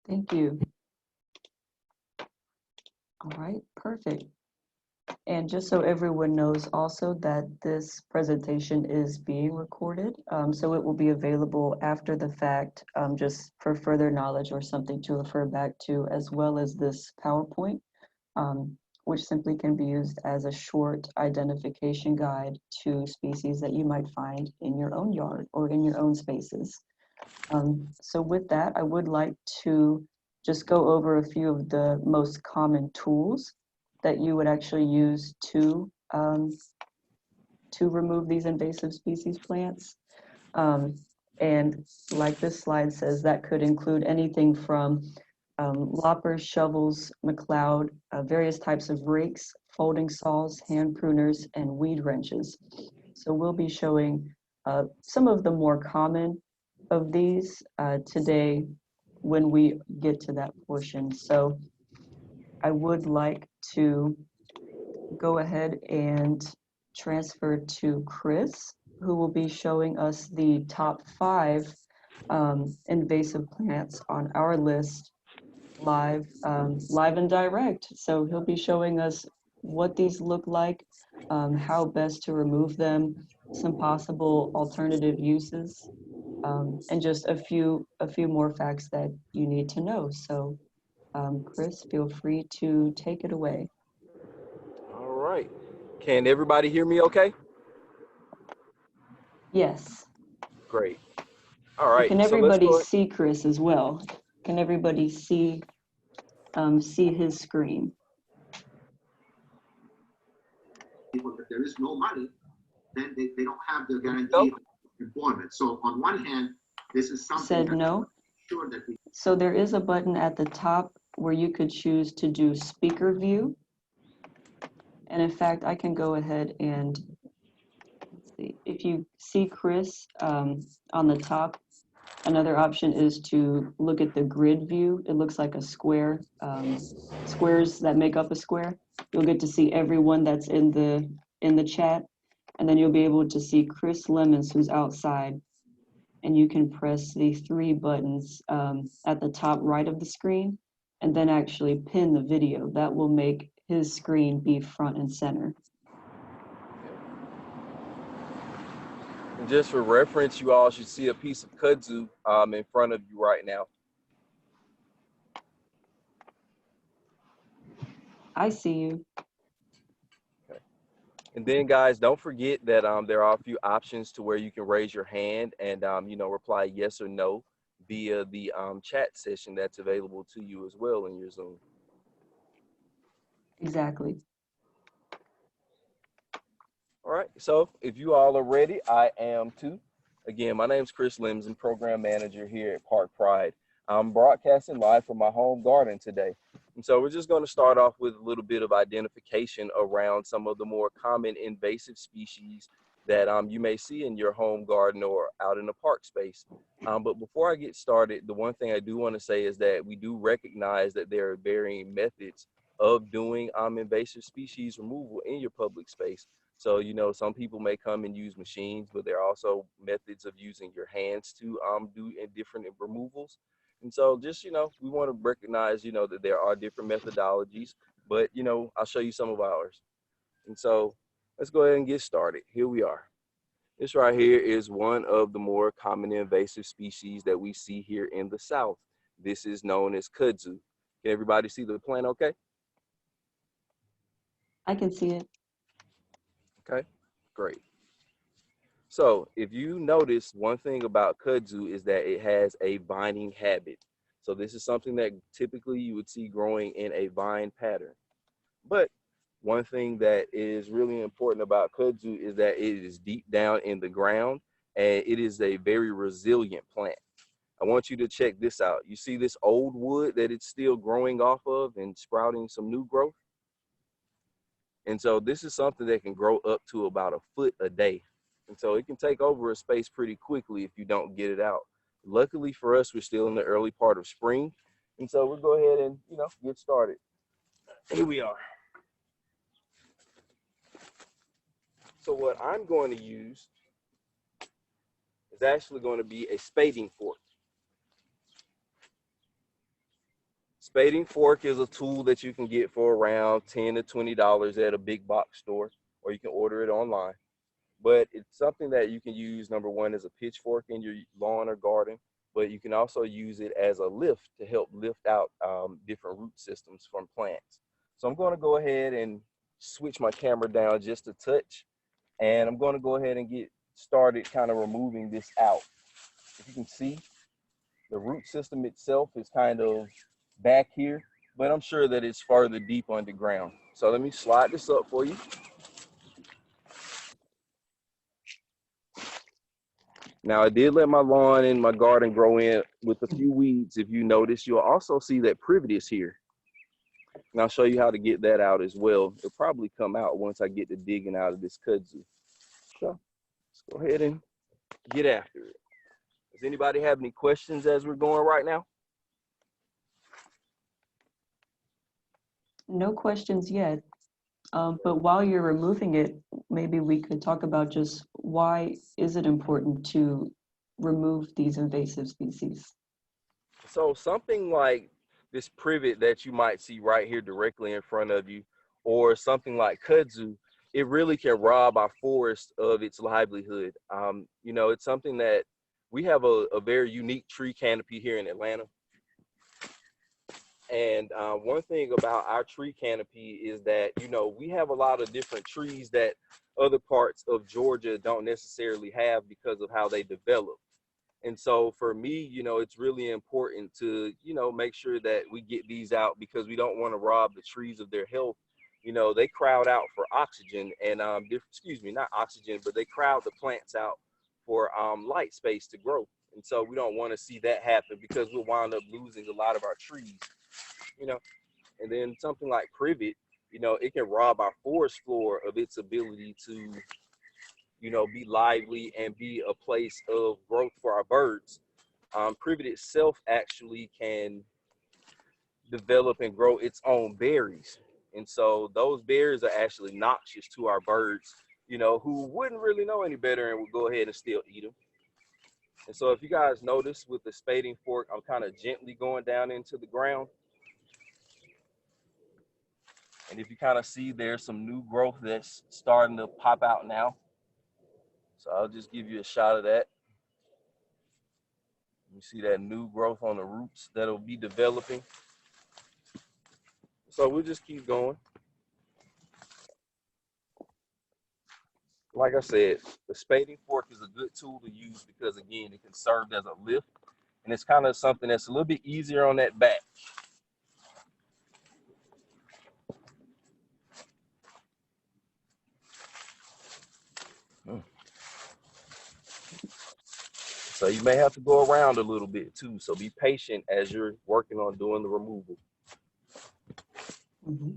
Thank you. All right, perfect. And just so everyone knows also that this presentation is being recorded, so it will be available after the fact, just for further knowledge or something to refer back to, as well as this PowerPoint, which simply can be used as a short identification guide to species that you might find in your own yard or in your own spaces. So with that, I would like to just go over a few of the most common tools that you would actually use to remove these invasive species plants. And like this slide says, that could include anything from loppers, shovels, McLeod, various types of rakes, folding saws, hand pruners, and weed wrenches. So we'll be showing some of the more common of these today when we get to that portion. So I would like to go ahead and transfer to Chris, who will be showing us the top 5 invasive plants on our list live and direct. So he'll be showing us what these look like, how best to remove them, some possible alternative uses, and just a few more facts that you need to know. So Chris, feel free to take it away. All right. Can everybody hear me okay? Yes. Great. All right. Can So let's everybody go. see Chris as well? Can everybody see his screen? People, if there is no money, then they don't have the guarantee of employment. So on one hand, this is something Said no. Sure that we. So there is a button at the top where you could choose to do speaker view. And in fact, I can go ahead and see. If you see Chris on the top, another option is to look at the grid view. It looks like a square, squares that make up a square. You'll get to see everyone that's in the chat, and then you'll be able to see Chris Lemons, who's outside, and you can press the 3 buttons at the top right of the screen, and then actually pin the video. That will make his screen be front and center. And just for reference, you all should see a piece of kudzu in front of you right now. I see you. Okay. And then, guys, don't forget that there are a few options to where you can raise your hand and reply yes or no via the chat session that's available to you as well in your Zoom. Exactly. All right, so if you all are ready, I am too. Again, my name is Chris Lemons, I'm Program Manager here at Park Pride. I'm broadcasting live from my home garden today. And so we're just going to start off with a little bit of identification around some of the more common invasive species that you may see in your home garden or out in the park space. But before I get started, the one thing I do want to say is that we do recognize that there are varying methods of doing invasive species removal in your public space. So, some people may come and use machines, but there are also methods of using your hands to do different removals. And so just, we want to recognize, that there are different methodologies, but, I'll show you some of ours. And so let's go ahead and get started. Here we are. This right here is one of the more common invasive species that we see here in the South. This is known as kudzu. Can everybody see the plant okay? I can see it. Okay, great. So if you notice, one thing about kudzu is that it has a vining habit. So this is something that typically you would see growing in a vine pattern. But one thing that is really important about kudzu is that it is deep down in the ground and it is a very resilient plant. I want you to check this out. You see this old wood that it's still growing off of and sprouting some new growth? And so this is something that can grow up to about a foot a day. And so it can take over a space pretty quickly if you don't get it out. Luckily for us, we're still in the early part of spring. And so we'll go ahead and, get started. Here we are. So what I'm going to use is actually going to be a spading fork. Spading fork is a tool that you can get for around $10 to $20 at a big box store, or you can order it online. But it's something that you can use, number one, as a pitchfork in your lawn or garden, but you can also use it as a lift to help lift out different root systems from plants. So I'm going to go ahead and switch my camera down just a touch, and I'm going to go ahead and get started kind of removing this out. If you can see, the root system itself is kind of back here, but I'm sure that it's further deep underground. So let me slide this up for you. Now, I did let my lawn and my garden grow in with a few weeds. If you notice, you'll also see that privet is here. And I'll show you how to get that out as well. It'll probably come out once I get to digging out of this kudzu. So let's go ahead and get after it. Does anybody have any questions as we're going right now? No questions yet. But while you're removing it, maybe we could talk about just why is it important to remove these invasive species? So something like this privet that you might see right here directly in front of you, or something like kudzu, it really can rob our forest of its livelihood. You know, it's something that we have a very unique tree canopy here in Atlanta. And one thing about our tree canopy is that, you know, we have a lot of different trees that other parts of Georgia don't necessarily have because of how they develop. And so for me, you know, it's really important to, you know, make sure that we get these out because we don't want to rob the trees of their health. You know, they crowd out for oxygen and, excuse me, not oxygen, but they crowd the plants out for light space to grow. And so we don't want to see that happen because we'll wind up losing a lot of our trees, you know. And then something like privet, you know, it can rob our forest floor of its ability to, you know, be lively and be a place of growth for our birds. Privet itself actually can develop and grow its own berries. And so those berries are actually noxious to our birds, you know, who wouldn't really know any better and would go ahead and still eat them. And so if you guys notice with the spading fork, I'm kind of gently going down into the ground. And if you kind of see, there's some new growth that's starting to pop out now. So I'll just give you a shot of that. You see that new growth on the roots that'll be developing. So we'll just keep going. Like I said, the spading fork is a good tool to use because, again, it can serve as a lift. And it's kind of something that's a little bit easier on that back. So you may have to go around a little bit too. So be patient as you're working on doing the removal. Mm-hmm.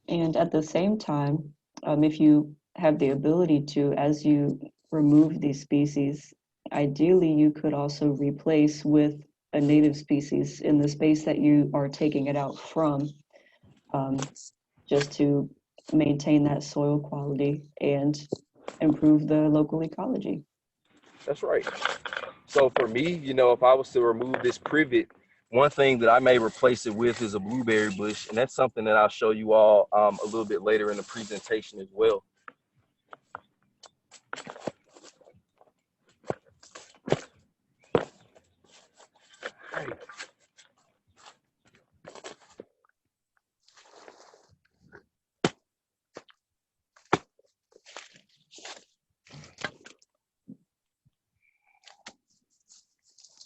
And at the same time, if you have the ability to, as you remove these species, ideally you could also replace with a native species in the space that you are taking it out from, just to maintain that soil quality and improve the local ecology. That's right. So for me, you know, if I was to remove this privet, one thing that I may replace it with is a blueberry bush. And that's something that I'll show you all a little bit later in the presentation as well.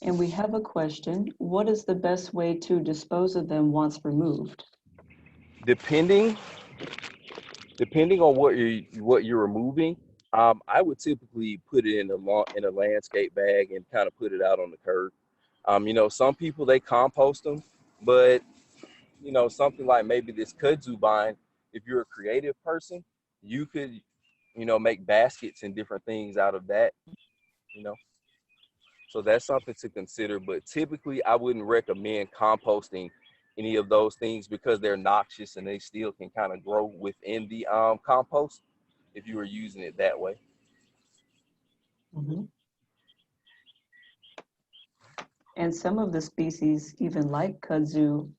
And we have a question. What is the best way to dispose of them once removed? Depending on what you're removing, I would typically put it in a landscape bag and kind of put it out on the curb. You know, some people, they compost them, but you know, something like maybe this kudzu vine, if you're a creative person, you could, you know, make baskets and different things out of that, you know. So that's something to consider, but typically I wouldn't recommend composting any of those things because they're noxious and they still can kind of grow within the compost if you were using it that way. Mm-hmm. And some of the species, even like kudzu,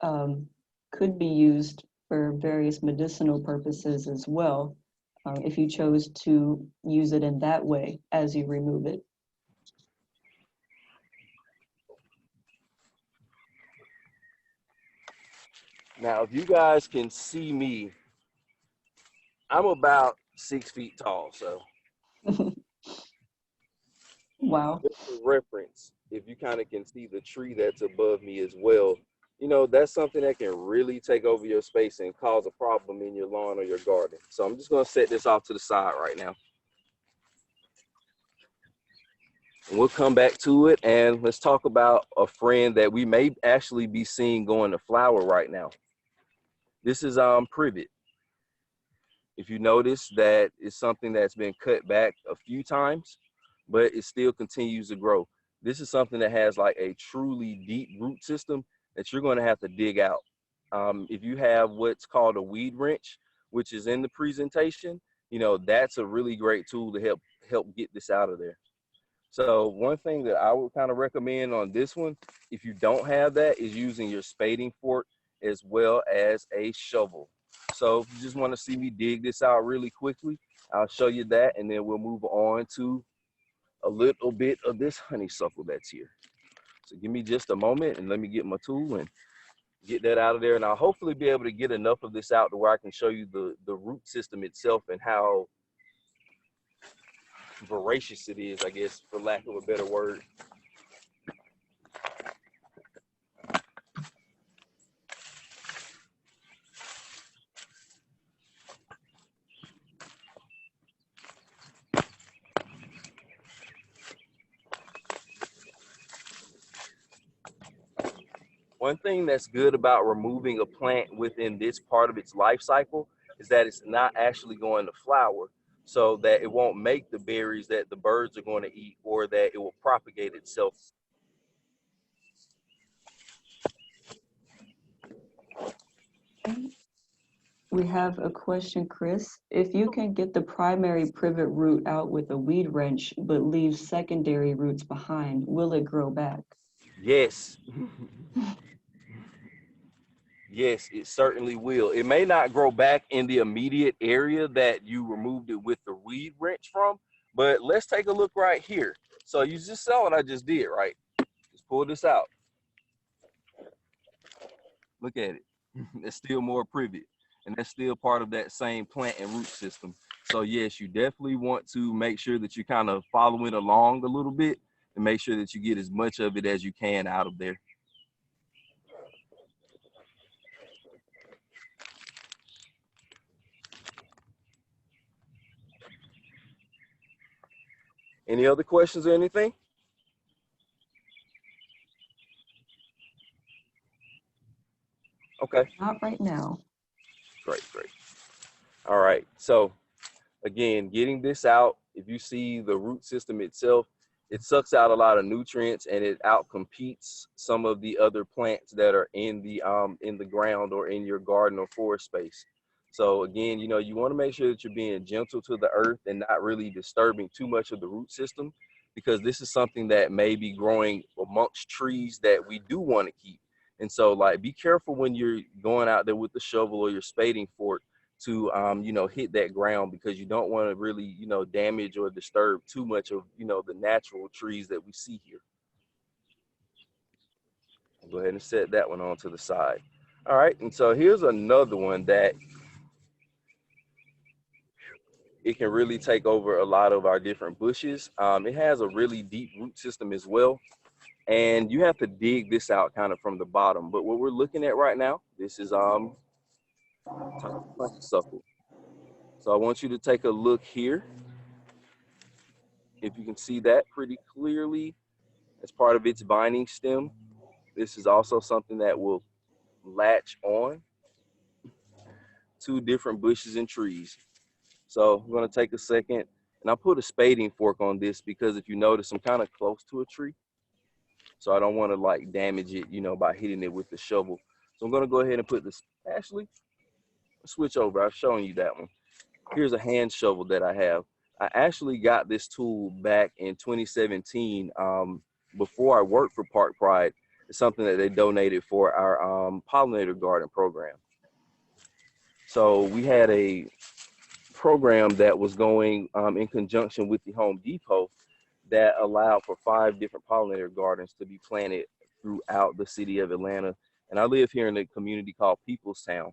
could be used for various medicinal purposes as well, if you chose to use it in that way as you remove it. Now, if you guys can see me, I'm about 6 feet tall. So Wow. just for reference, if you kind of can see the tree that's above me as well, you know, that's something that can really take over your space and cause a problem in your lawn or your garden. So I'm just going to set this off to the side right now. And we'll come back to it, and let's talk about a friend that we may actually be seeing going to flower right now. This is privet. If you notice, that is something that's been cut back a few times, but it still continues to grow. This is something that has like a truly deep root system that you're going to have to dig out. If you have what's called a weed wrench, which is in the presentation, you know, that's a really great tool to help get this out of there. So one thing that I would kind of recommend on this one, if you don't have that, is using your spading fork as well as a shovel. So if you just want to see me dig this out really quickly, I'll show you that, and then we'll move on to a little bit of this honeysuckle that's here. So give me just a moment and let me get my tool and get that out of there, and I'll hopefully be able to get enough of this out to where I can show you the root system itself and how voracious it is, I guess, for lack of a better word. One thing that's good about removing a plant within this part of its life cycle is that it's not actually going to flower, so that it won't make the berries that the birds are going to eat, or that it will propagate itself. We have a question, Chris. If you can get the primary privet root out with a weed wrench, but leave secondary roots behind, will it grow back? Yes. Yes, it certainly will. It may not grow back in the immediate area that you removed it with the weed wrench from, but let's take a look right here. So you just saw what I just did, right? Just pull this out. Look at it. There's still more privet, and that's still part of that same plant and root system. So yes, you definitely want to make sure that you kind of follow it along a little bit and make sure that you get as much of it as you can out of there. Any other questions or anything? Okay. Not right now. Great, great. All right. So again, getting this out, if you see the root system itself, it sucks out a lot of nutrients and it outcompetes some of the other plants that are in the ground or in your garden or forest space. So again, you know, you want to make sure that you're being gentle to the earth and not really disturbing too much of the root system, because this is something that may be growing amongst trees that we do want to keep. And so like, be careful when you're going out there with the shovel or your spading fork to you know, hit that ground, because you don't want to really, you know, damage or disturb too much of, you know, the natural trees that we see here. I'll go ahead and set that one on to the side. All right, and so here's another one that it can really take over a lot of our different bushes. It has a really deep root system as well, and you have to dig this out kind of from the bottom. But what we're looking at right now, this is honeysuckle. So I want you to take a look here. If you can see that pretty clearly, as part of its binding stem, this is also something that will latch on to different bushes and trees. So I'm going to take a second, and I put a spading fork on this because if you notice, I'm kind of close to a tree. So I don't want to like damage it, you know, by hitting it with the shovel. So I'm going to go ahead and put this, actually, switch over. I've shown you that one. Here's a hand shovel that I have. I actually got this tool back in 2017 before I worked for Park Pride. It's something that they donated for our pollinator garden program. So we had a program that was going in conjunction with the Home Depot that allowed for 5 different pollinator gardens to be planted throughout the city of Atlanta. And I live here in a community called Peoplestown,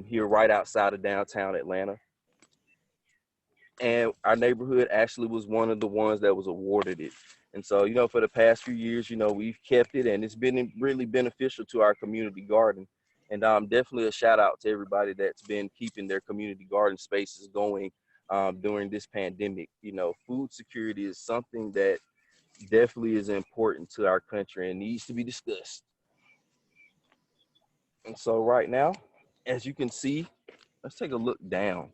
here right outside of downtown Atlanta. And our neighborhood actually was one of the ones that was awarded it. And so, you know, for the past few years, you know, we've kept it, and it's been really beneficial to our community garden. And definitely a shout out to everybody that's been keeping their community garden spaces going during this pandemic. You know, food security is something that definitely is important to our country and needs to be discussed. And so right now, as you can see, let's take a look down.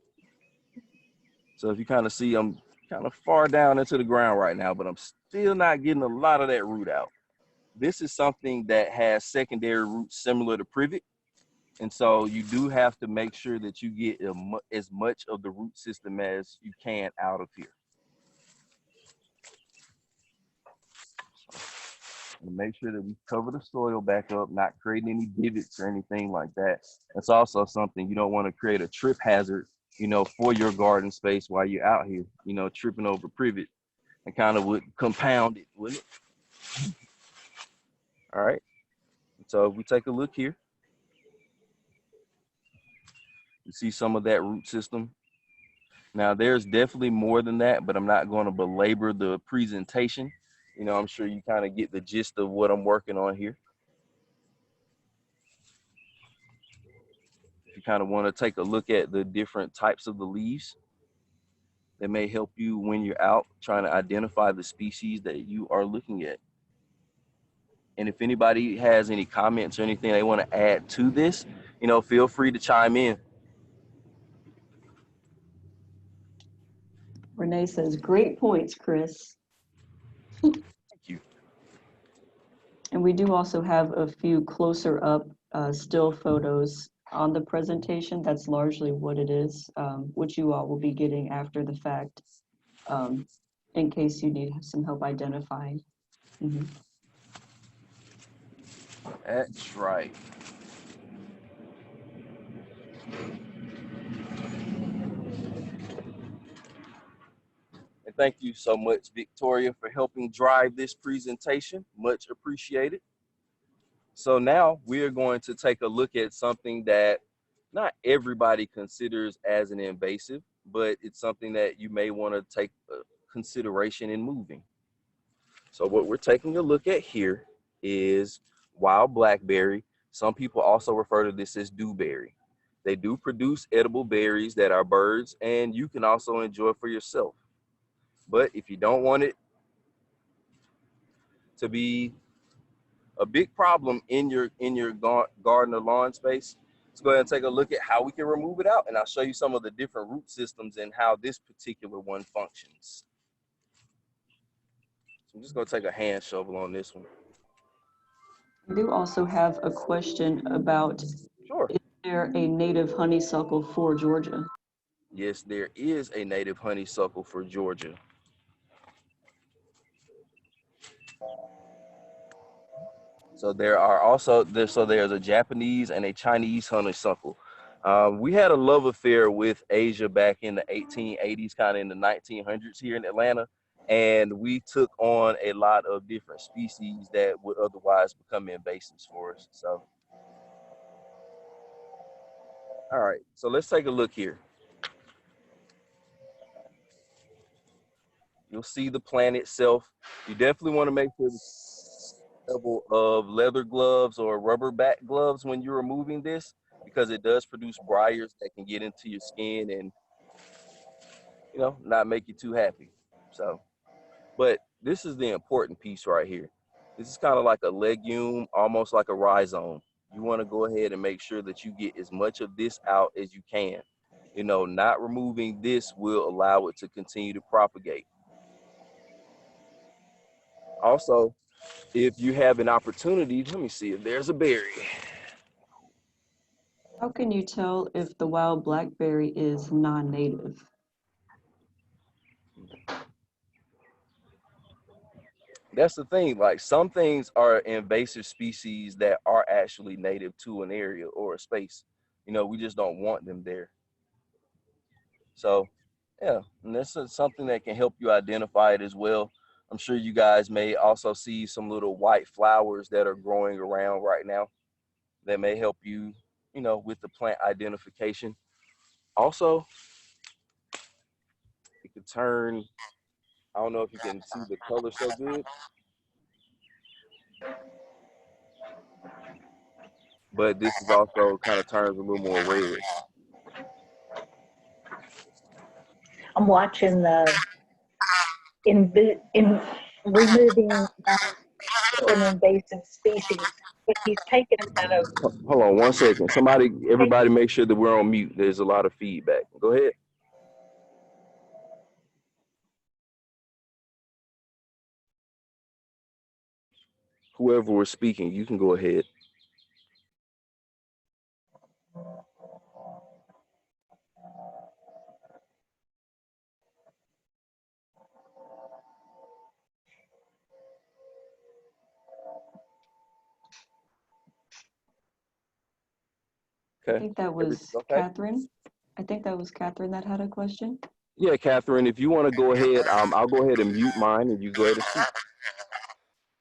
So if you kind of see, I'm kind of far down into the ground right now, but I'm still not getting a lot of that root out. This is something that has secondary roots similar to privet. And so you do have to make sure that you get as much of the root system as you can out of here. And make sure that we cover the soil back up, not creating any divots or anything like that. That's also something you don't want to create a trip hazard, you know, for your garden space while you're out here, you know, tripping over privet and kind of would compound it, wouldn't it? All right. So if we take a look here, you see some of that root system. Now there's definitely more than that, but I'm not going to belabor the presentation. You know, I'm sure you kind of get the gist of what I'm working on here. If you kind of want to take a look at the different types of the leaves, that may help you when you're out trying to identify the species that you are looking at. And if anybody has any comments or anything they want to add to this, you know, feel free to chime in. Renee says, great points, Chris. Thank you. And we do also have a few closer up still photos on the presentation. That's largely what it is, which you all will be getting after the fact, in case you need some help identifying. Mm-hmm. That's right. And thank you so much, Victoria, for helping drive this presentation. Much appreciated. So now we are going to take a look at something that not everybody considers as an invasive, but it's something that you may want to take consideration in moving. So what we're taking a look at here is wild blackberry. Some people also refer to this as dewberry. They do produce edible berries that are birds, and you can also enjoy for yourself. But if you don't want it to be a big problem in your garden or lawn space, let's go ahead and take a look at how we can remove it out, and I'll show you some of the different root systems and how this particular one functions. So I'm just going to take a hand shovel on this one. I do also have a question about, Sure. is there a native honeysuckle for Georgia? Yes, there is a native honeysuckle for Georgia. So there are also there's a Japanese and a Chinese honeysuckle. We had a love affair with Asia back in the 1880s, kind of in the 1900s here in Atlanta, and we took on a lot of different species that would otherwise become invasives for us. So, all right, so let's take a look here. You'll see the plant itself. You definitely want to make sure the level of leather gloves or rubber back gloves when you're removing this, because it does produce briars that can get into your skin and, you know, not make you too happy. So, but this is the important piece right here. This is kind of like a legume, almost like a rhizome. You want to go ahead and make sure that you get as much of this out as you can. You know, not removing this will allow it to continue to propagate. Also, if you have an opportunity, let me see if there's a berry. How can you tell if the wild blackberry is non-native? That's the thing. Like some things are invasive species that are actually native to an area or a space. You know, we just don't want them there. So, yeah, and this is something that can help you identify it as well. I'm sure you guys may also see some little white flowers that are growing around right now that may help you, you know, with the plant identification. Also, it could turn, I don't know if you can see the color so good, but this is also kind of turns a little more red. I'm watching the in removing an invasive species, but he's taken it out of. Hold on one second. Everybody make sure that we're on mute. There's a lot of feedback. Go ahead. Whoever was speaking, you can go ahead. I Okay. think that Everything was okay? Catherine. I think that was Catherine that had a question. Yeah, Catherine, if you want to go ahead, I'll go ahead and mute mine and you go ahead and speak.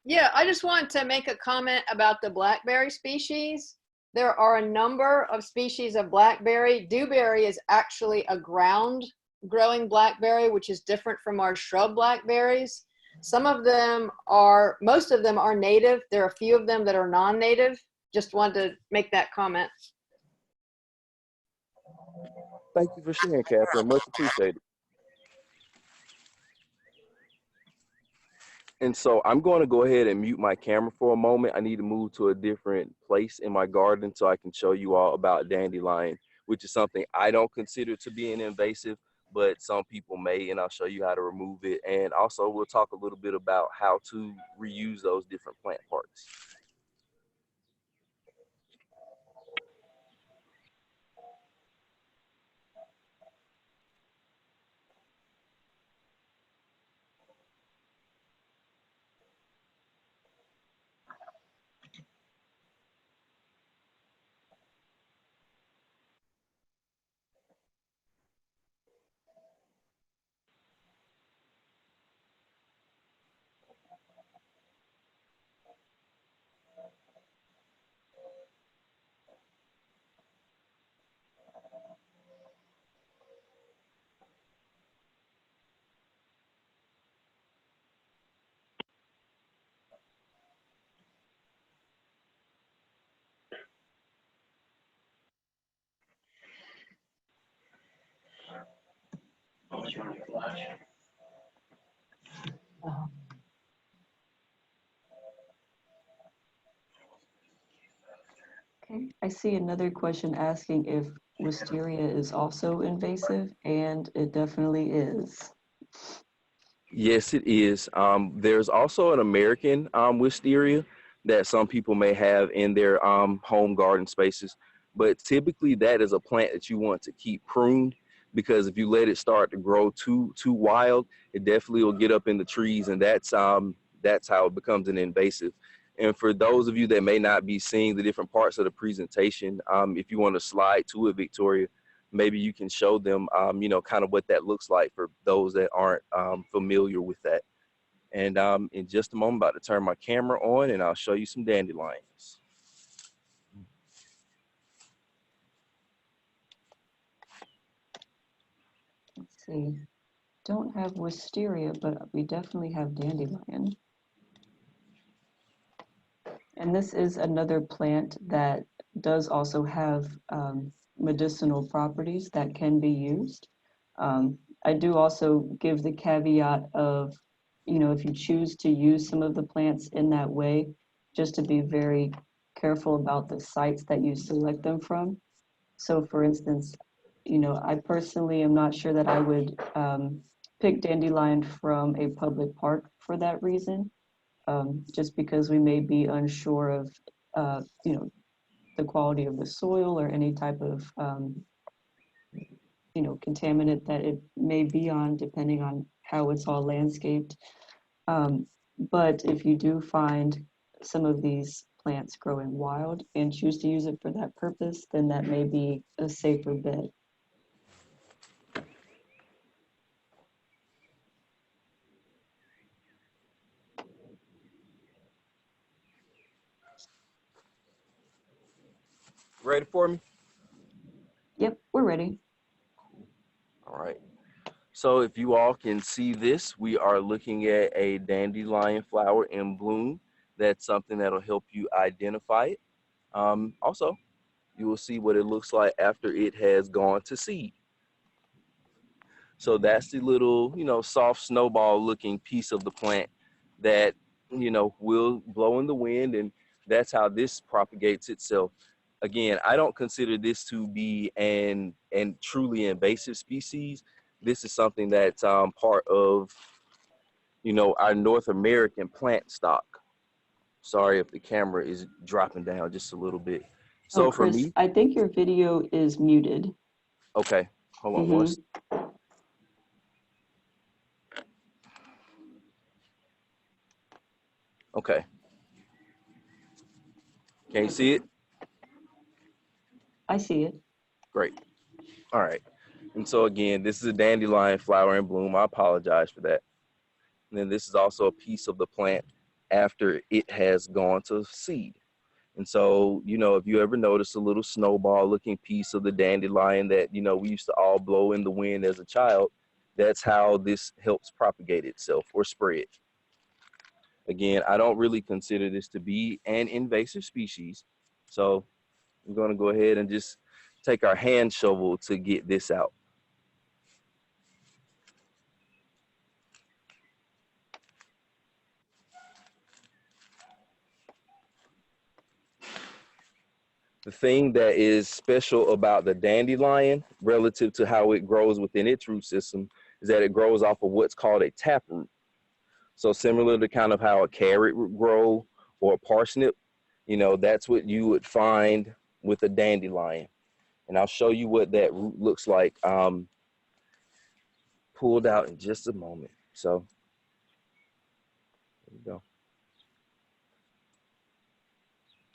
Yeah, I just wanted to make a comment about the blackberry species. There are a number of species of blackberry. Dewberry is actually a ground growing blackberry, which is different from our shrub blackberries. Most of them are native. There are a few of them that are non-native. Just wanted to make that comment. Thank you for sharing, Catherine. Much appreciated. And so I'm going to go ahead and mute my camera for a moment. I need to move to a different place in my garden so I can show you all about dandelion, which is something I don't consider to be an invasive, but some people may, and I'll show you how to remove it. And also we'll talk a little bit about how to reuse those different plant parts. Okay, I see another question asking if Wisteria is also invasive, and it definitely is. Yes, it is. There's also an American wisteria that some people may have in their home garden spaces, but typically that is a plant that you want to keep pruned because if you let it start to grow too wild, it definitely will get up in the trees, and that's how it becomes an invasive. And for those of you that may not be seeing the different parts of the presentation, if you want to slide to it, Victoria, maybe you can show them, you know, kind of what that looks like for those that aren't familiar with that. And in just a moment, I'm about to turn my camera on and I'll show you some dandelions. Let's see. Don't have wisteria, but we definitely have dandelion. And this is another plant that does also have medicinal properties that can be used. I do also give the caveat of, you know, if you choose to use some of the plants in that way, just to be very careful about the sites that you select them from. So for instance, you know, I personally am not sure that I would pick dandelion from a public park for that reason, just because we may be unsure of, you know, the quality of the soil or any type of, you know, contaminant that it may be on, depending on how it's all landscaped. But if you do find some of these plants growing wild and choose to use it for that purpose, then that may be a safer bet. Ready for me? Yep, we're ready. All right. So if you all can see this, we are looking at a dandelion flower in bloom. That's something that'll help you identify it. Also, you will see what it looks like after it has gone to seed. So that's the little, soft snowball looking piece of the plant that, will blow in the wind, and that's how this propagates itself. Again, I don't consider this to be an truly invasive species. This is something that's part of, our North American plant stock. Sorry if the camera is dropping down just a little bit. So Oh, for Chris, me, I think your video is muted. okay, hold on one. Okay. Can you see it? I see it. Great. All right. And so again, this is a dandelion flower in bloom. I apologize for that. And then this is also a piece of the plant after it has gone to seed. And so, if you ever notice a little snowball looking piece of the dandelion that, we used to all blow in the wind as a child, that's how this helps propagate itself or spread. Again, I don't really consider this to be an invasive species. So I'm going to go ahead and just take our hand shovel to get this out. The thing that is special about the dandelion relative to how it grows within its root system is that it grows off of what's called a taproot. So similar to kind of how a carrot would grow or a parsnip, that's what you would find with a dandelion. And I'll show you what that root looks like pulled out in just a moment. So there you go.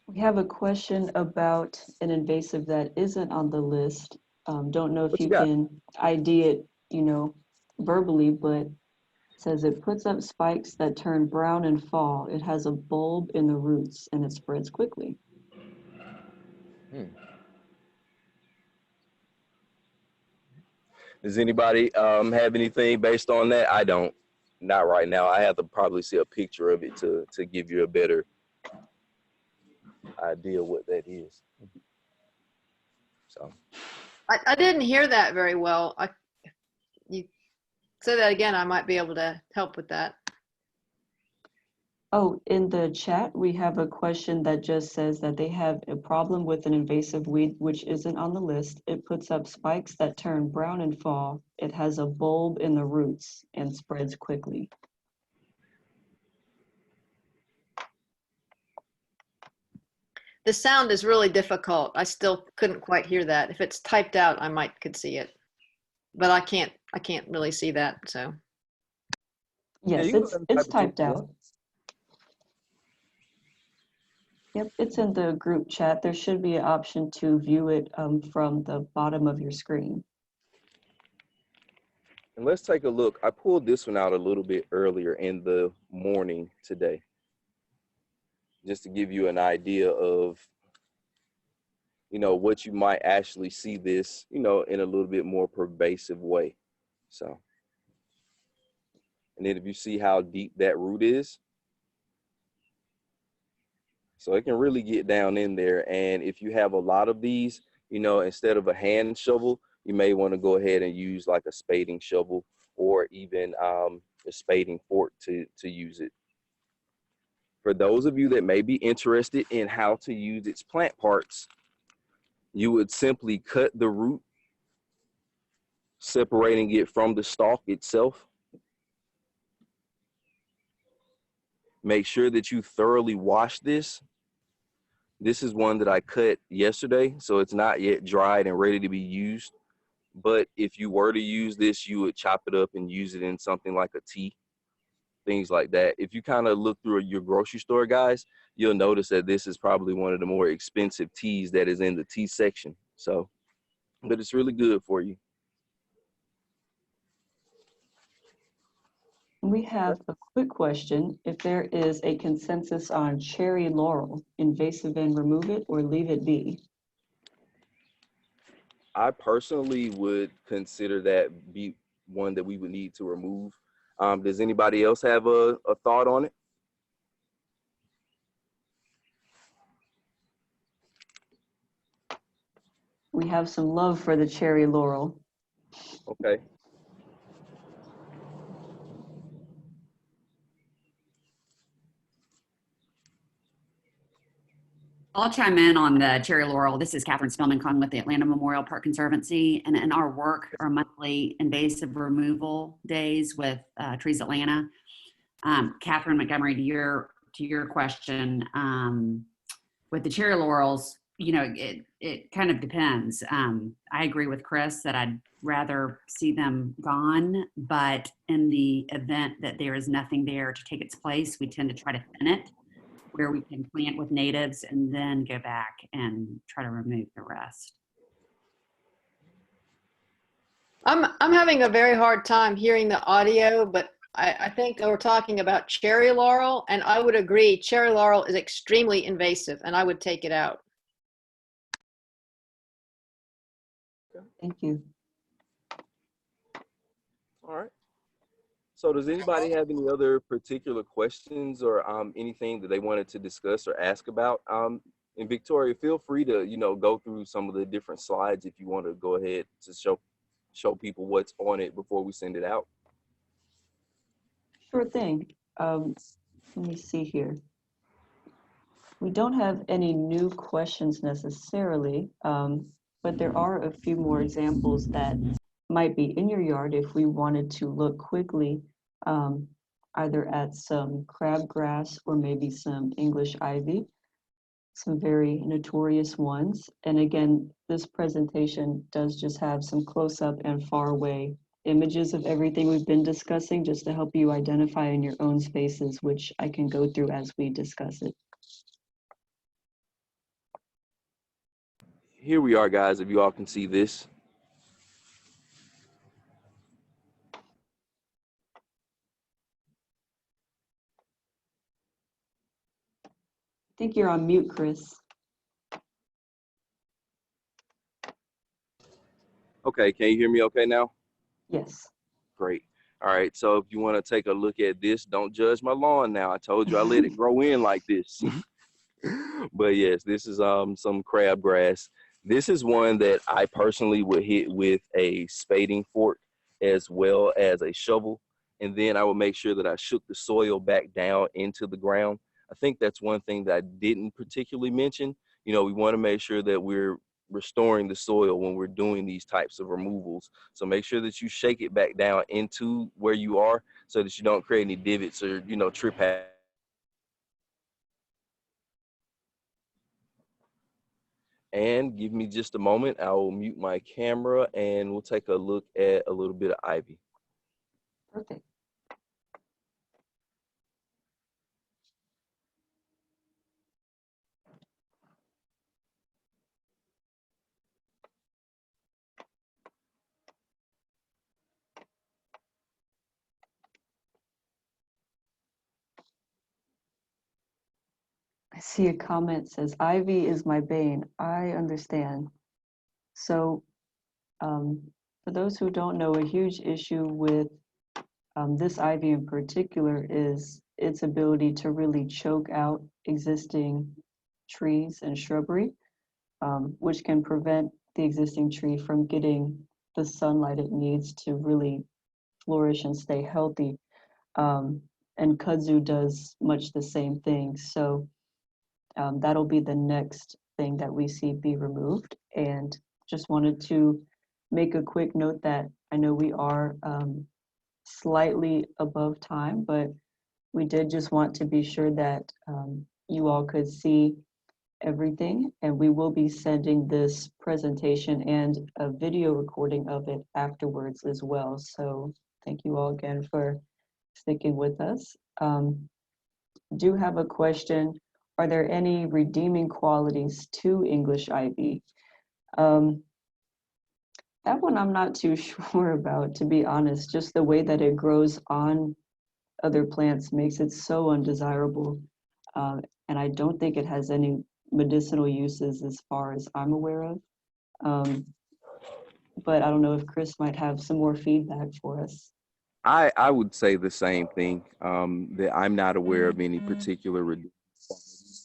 We have a question about an invasive that isn't on the list. Don't know if What you you got? can ID it, verbally, but it says it puts up spikes that turn brown and fall. It has a bulb in the roots and it spreads quickly. Does anybody have anything based on that? I don't. Not right now. I have to probably see a picture of it to give you a better idea what that is. So I didn't hear that very well. You say that again, I might be able to help with that. Oh, in the chat, we have a question that just says that they have a problem with an invasive weed, which isn't on the list. It puts up spikes that turn brown and fall. It has a bulb in the roots and spreads quickly. The sound is really difficult. I still couldn't quite hear that. If it's typed out, I could see it, but I can't really see that. So Yes, yeah, it's typed out. Yep, it's in the group chat. There should be an option to view it from the bottom of your screen. And let's take a look. I pulled this one out a little bit earlier in the morning today, just to give you an idea of, what you might actually see this, in a little bit more pervasive way. So, and then if you see how deep that root is, so it can really get down in there. And if you have a lot of these, instead of a hand shovel, you may want to go ahead and use like a spading shovel or even a spading fork to use it. For those of you that may be interested in how to use its plant parts, you would simply cut the root, separating it from the stalk itself. Make sure that you thoroughly wash this. This is one that I cut yesterday, so it's not yet dried and ready to be used. But if you were to use this, you would chop it up and use it in something like a tea. things like that. If you kind of look through your grocery store, guys, you'll notice that this is probably one of the more expensive teas that is in the tea section. So, but it's really good for you. We have a quick question. If there is a consensus on cherry laurel, invasive and remove it or leave it be? I personally would consider that be one that we would need to remove. Does anybody else have a thought on it? We have some love for the cherry laurel. Okay. I'll chime in on the cherry laurel. This is Catherine Spellman-Kong with the Atlanta Memorial Park Conservancy. And in our work, our monthly invasive removal days with Trees Atlanta. Catherine Montgomery, to your question, with the cherry laurels, you know, it kind of depends. I agree with Chris that I'd rather see them gone, but in the event that there is nothing there to take its place, we tend to try to thin it, where we can plant with natives and then go back and try to remove the rest. I'm having a very hard time hearing the audio, but I think we're talking about cherry laurel, and I would agree cherry laurel is extremely invasive, and I would take it out. Thank you. All right. So does anybody have any other particular questions or anything that they wanted to discuss or ask about? And Victoria, feel free to, you know, go through some of the different slides if you want to go ahead to show people what's on it before we send it out. Sure thing. Let me see here. We don't have any new questions necessarily, but there are a few more examples that might be in your yard if we wanted to look quickly, either at some crabgrass or maybe some English ivy, some very notorious ones. And again, this presentation does just have some close-up and far away images of everything we've been discussing, just to help you identify in your own spaces, which I can go through as we discuss it. Here we are, guys, if you all can see this. I think you're on mute, Chris. Okay, can you hear me okay now? Yes. Great. All right, so if you want to take a look at this, don't judge my lawn now. I told you I let it grow in like this. But yes, this is some crabgrass. This is one that I personally would hit with a spading fork as well as a shovel. And then I would make sure that I shook the soil back down into the ground. I think that's one thing that I didn't particularly mention. You know, we want to make sure that we're restoring the soil when we're doing these types of removals. So make sure that you shake it back down into where you are so that you don't create any divots or, you know, trip hazards. And give me just a moment. I will mute my camera and we'll take a look at a little bit of ivy. Perfect. I see a comment says, Ivy is my bane. I understand. So for those who don't know, a huge issue with this ivy in particular is its ability to really choke out existing trees and shrubbery, which can prevent the existing tree from getting the sunlight it needs to really flourish and stay healthy. And kudzu does much the same thing. So that'll be the next thing that we see be removed. And just wanted to make a quick note that I know we are slightly above time, but we did just want to be sure that you all could see everything, and we will be sending this presentation and a video recording of it afterwards as well. So thank you all again for sticking with us. Do have a question. Are there any redeeming qualities to English ivy? That one I'm not too sure about, to be honest. Just the way that it grows on other plants makes it so undesirable. And I don't think it has any medicinal uses as far as I'm aware of. But I don't know if Chris might have some more feedback for us. I would say the same thing, that I'm not aware of any particular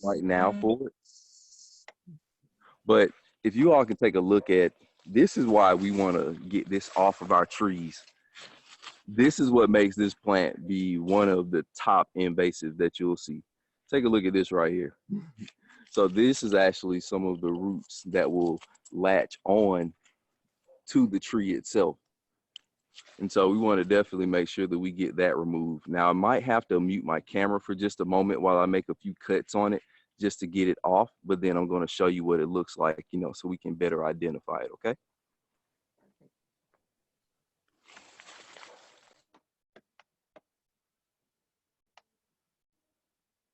right now for it. But if you all can take a look at, this is why we want to get this off of our trees. This is what makes this plant be one of the top invasive that you'll see. Take a look at this right here. So this is actually some of the roots that will latch on to the tree itself. And so we want to definitely make sure that we get that removed. Now I might have to mute my camera for just a moment while I make a few cuts on it just to get it off, but then I'm going to show you what it looks like, you know, so we can better identify it, okay?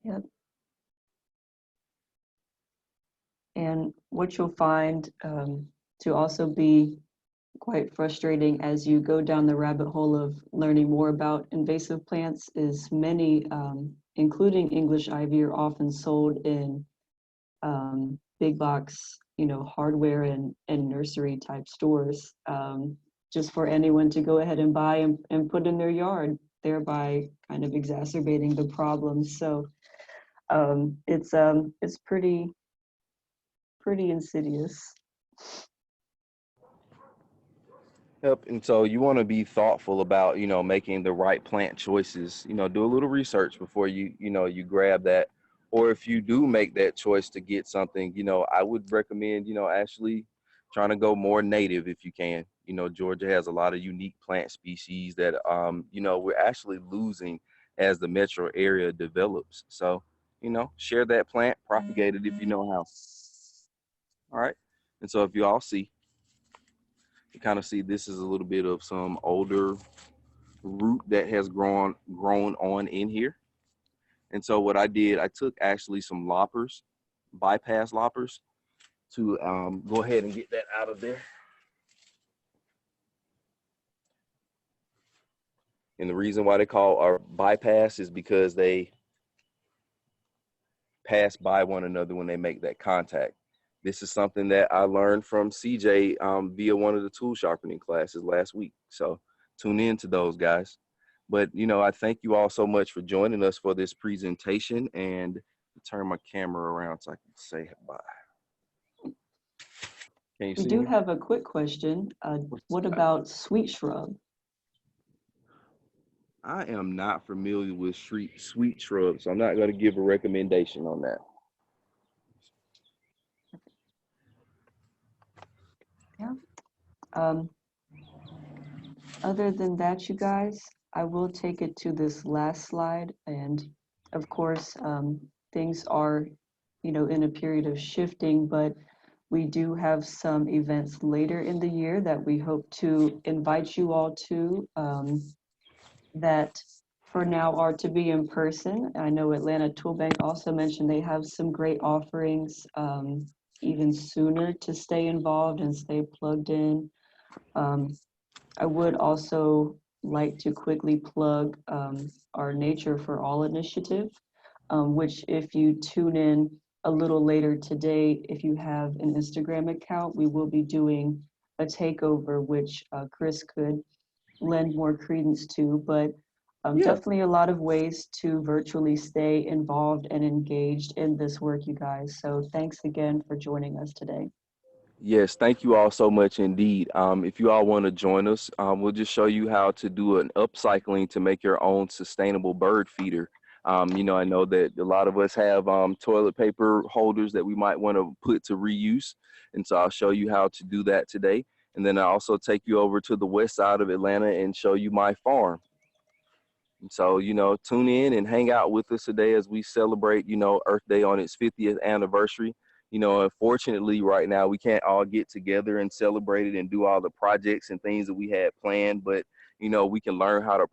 Yep. And what you'll find to also be quite frustrating as you go down the rabbit hole of learning more about invasive plants is many, including English ivy, are often sold in big box, you know, hardware and nursery type stores, just for anyone to go ahead and buy and put in their yard, thereby kind of exacerbating the problem. So it's pretty insidious. Yep. And so you want to be thoughtful about, you know, making the right plant choices, you know, do a little research before you grab that. Or if you do make that choice to get something, you know, I would recommend, you know, actually trying to go more native if you can. You know, Georgia has a lot of unique plant species that, you know, we're actually losing as the metro area develops. So, you know, share that plant, propagate it if you know how. All right. And so if you all see, you kind of see this is a little bit of some older root that has grown on in here. And so what I did, I took actually some loppers, bypass loppers, to go ahead and get that out of there. And the reason why they call our bypass is because they pass by one another when they make that contact. This is something that I learned from CJ via one of the tool sharpening classes last week. So tune in to those, guys. But, you know, I thank you all so much for joining us for this presentation, and turn my camera around so I can say bye. Can you We see do me? have a quick question. What about sweet shrub? I am not familiar with sweet shrubs, so I'm not going to give a recommendation on that. Yeah. Other than that, you guys, I will take it to this last slide. And of course, things are, you know, in a period of shifting, but we do have some events later in the year that we hope to invite you all to, that for now are to be in person. I know Atlanta ToolBank also mentioned they have some great offerings even sooner to stay involved and stay plugged in. I would also like to quickly plug our Nature for All initiative, which if you tune in a little later today, if you have an Instagram account, we will be doing a takeover, which Chris could lend more credence to, but definitely a lot of ways to virtually stay involved and engaged in this work, you guys. So thanks again for joining us today. Yes, thank you all so much indeed. If you all want to join us, we'll just show you how to do an upcycling to make your own sustainable bird feeder. You know, I know that a lot of us have toilet paper holders that we might want to put to reuse. And so I'll show you how to do that today. And then I'll also take you over to the west side of Atlanta and show you my farm. And so, you know, tune in and hang out with us today as we celebrate, you know, Earth Day on its 50th anniversary. You know, unfortunately, right now, we can't all get together and celebrate it and do all the projects and things that we had planned. But, you know, we can learn how to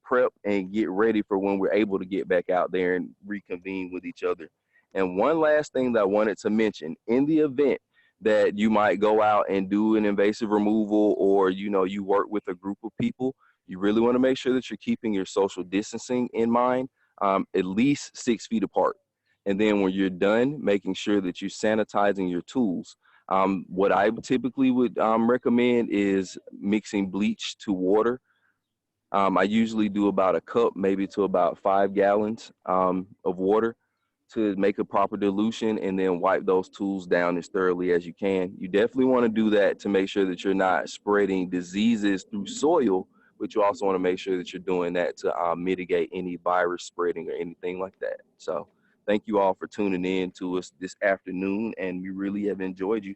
prep and get ready for when we're able to get back out there and reconvene with each other. And one last thing that I wanted to mention, in the event that you might go out and do an invasive removal, or, you know, you work with a group of people, you really want to make sure that you're keeping your social distancing in mind, at least 6 feet apart. And then when you're done, making sure that you're sanitizing your tools. What I typically would recommend is mixing bleach to water. I usually do about a cup, maybe to about 5 gallons of water to make a proper dilution, and then wipe those tools down as thoroughly as you can. You definitely want to do that to make sure that you're not spreading diseases through soil, but you also want to make sure that you're doing that to mitigate any virus spreading or anything like that. So thank you all for tuning in to us this afternoon, and we really have enjoyed you.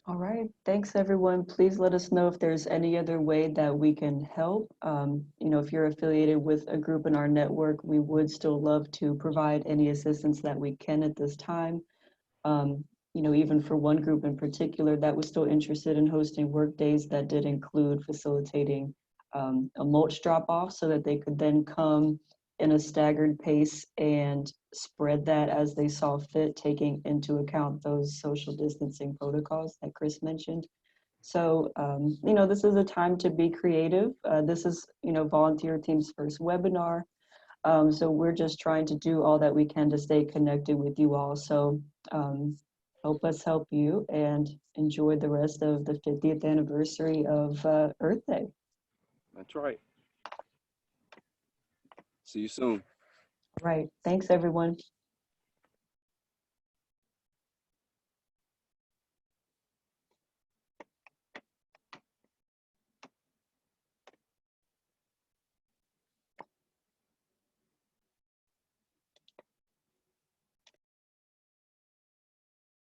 All right, thanks everyone. Please let us know if there's any other way that we can help. You know, if you're affiliated with a group in our network, we would still love to provide any assistance that we can at this time. You know, even for one group in particular that was still interested in hosting work days, that did include facilitating a mulch drop off so that they could then come in a staggered pace and spread that as they saw fit, taking into account those social distancing protocols that Chris mentioned. So, you know, this is a time to be creative. This is, you know, Volunteer Team's first webinar. So we're just trying to do all that we can to stay connected with you all. So help us help you, and enjoy the rest of the 50th anniversary of Earth Day. That's right. See you soon. Right. Thanks, everyone.